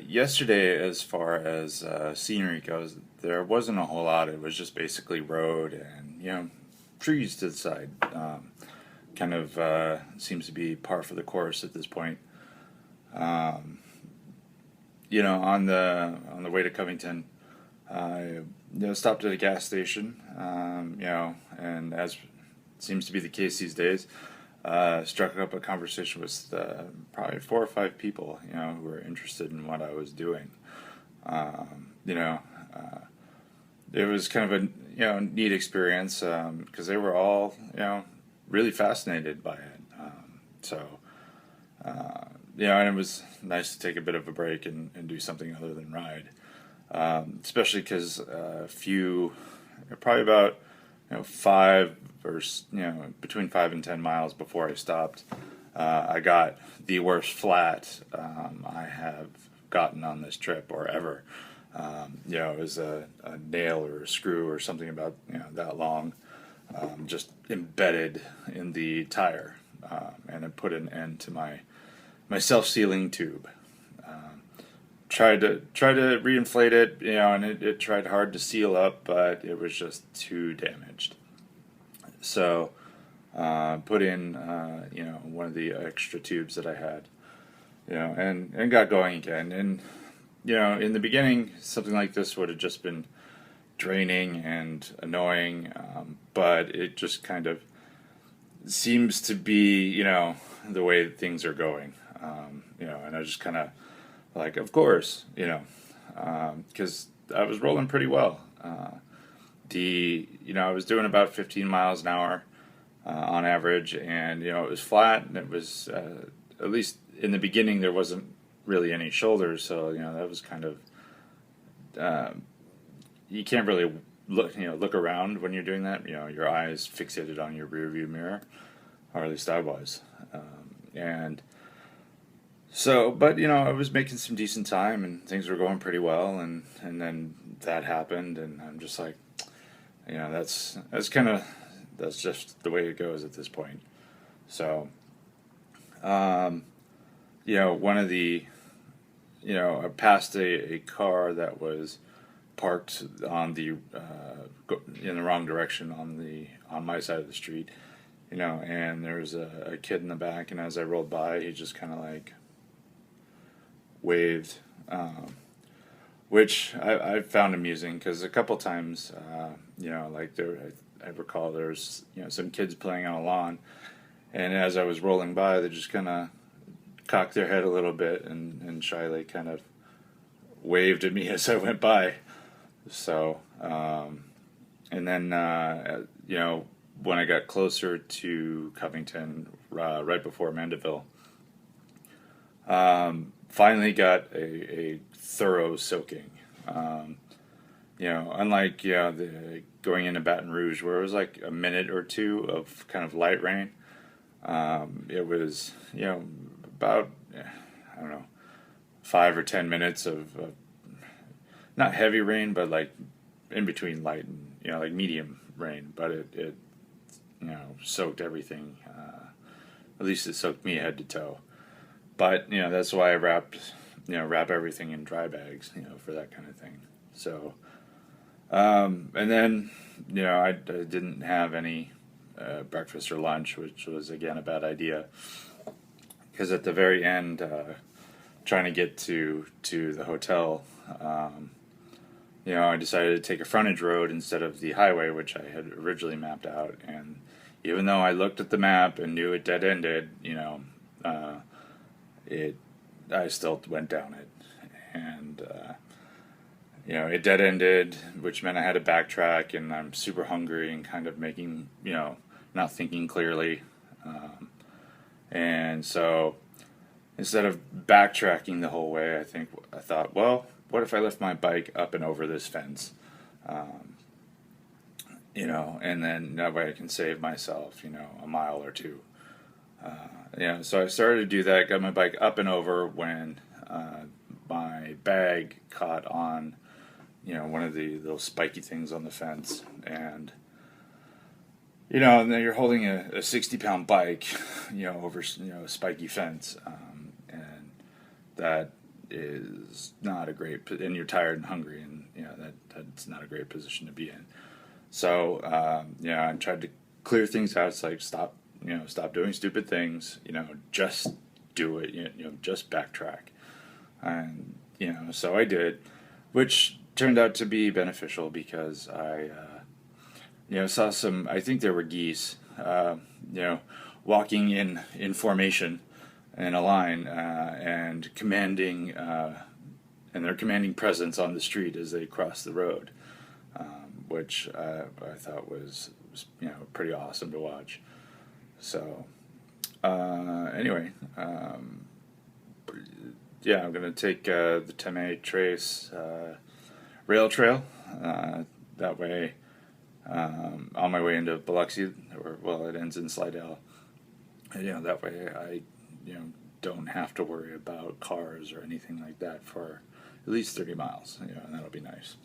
Yesterday, as far as scenery goes, there wasn't a whole lot. It was just basically road and trees to the side. Kind of seems to be par for the course at this point. Um, on the way to Covington, I stopped at a gas station. And as seems to be the case these days, struck up a conversation with probably four or five people, who were interested in what I was doing. Um, you know, uh, it was kind of a neat experience because they were all really fascinated by it. Uh, and it was nice to take a bit of a break and do something other than ride. Especially because probably about 5 or between 5 and 10 miles before I stopped, I got the worst flat I have gotten on this trip or ever. It was a nail or a screw or something about that long, just embedded in the tire, and it put an end to my self sealing tube. Um, tried to reinflate it, and it tried hard to seal up, but it was just too damaged. So put in one of the extra tubes that I had, and got going again. And in the beginning, something like this would have just been draining and annoying, but it just kind of seems to be the way things are going. And I just kind of like, of course, because I was rolling pretty well. I was doing about 15 miles an hour on average, and it was flat, and it was at least in the beginning there wasn't really any shoulders, so that was kind of um, you can't really look around when you're doing that. Your eyes fixated on your rear view mirror, or at least I was, and so, but I was making some decent time, and things were going pretty well, and then that happened, and I'm just like, that's just the way it goes at this point. So, um, one of the I passed a car that was parked on in the wrong direction on my side of the street, and there was a kid in the back, and as I rolled by, he just kind of like waved, which I found amusing because a couple times, like I recall there's some kids playing on a lawn, and as I was rolling by, they just kind of cocked their head a little bit and shyly kind of waved at me as I went by. So, and then when I got closer to Covington, right before Mandeville, finally got a thorough soaking. Um, Unlike the going into Baton Rouge, where it was like a minute or two of kind of light rain. It was about I don't know 5 or 10 minutes of not heavy rain, but like in between light and like medium rain. But it soaked everything. At least it soaked me head to toe. But that's why I wrap everything in dry bags, for that kind of thing. So and then I didn't have any breakfast or lunch, which was again a bad idea because at the very end, trying to get to the hotel, I decided to take a frontage road instead of the highway, which I had originally mapped out. And even though I looked at the map and knew it dead ended, uh, it I still went down it, and it dead ended, which meant I had to backtrack, and I'm super hungry and kind of making not thinking clearly, and so instead of backtracking the whole way, I thought, well, what if I lift my bike up and over this fence, um, and then that way I can save myself, a mile or two. So I started to do that, got my bike up and over when my bag caught on, one of the little spiky things on the fence. And then you're holding a 60-pound bike, over, a spiky fence. And that is not a great, and you're tired and hungry, and that's not a great position to be in. So I tried to clear things out. It's like stop doing stupid things. Just do it. Just backtrack. And so I did, which turned out to be beneficial because I saw some. I think there were geese, walking in formation in a line and commanding, and their commanding presence on the street as they crossed the road, which I thought was pretty awesome to watch. So anyway, I'm gonna take the Teme Trace rail trail. That way, on my way into Biloxi, it ends in Slidell. And, that way I don't have to worry about cars or anything like that for at least 30 miles. And that'll be nice.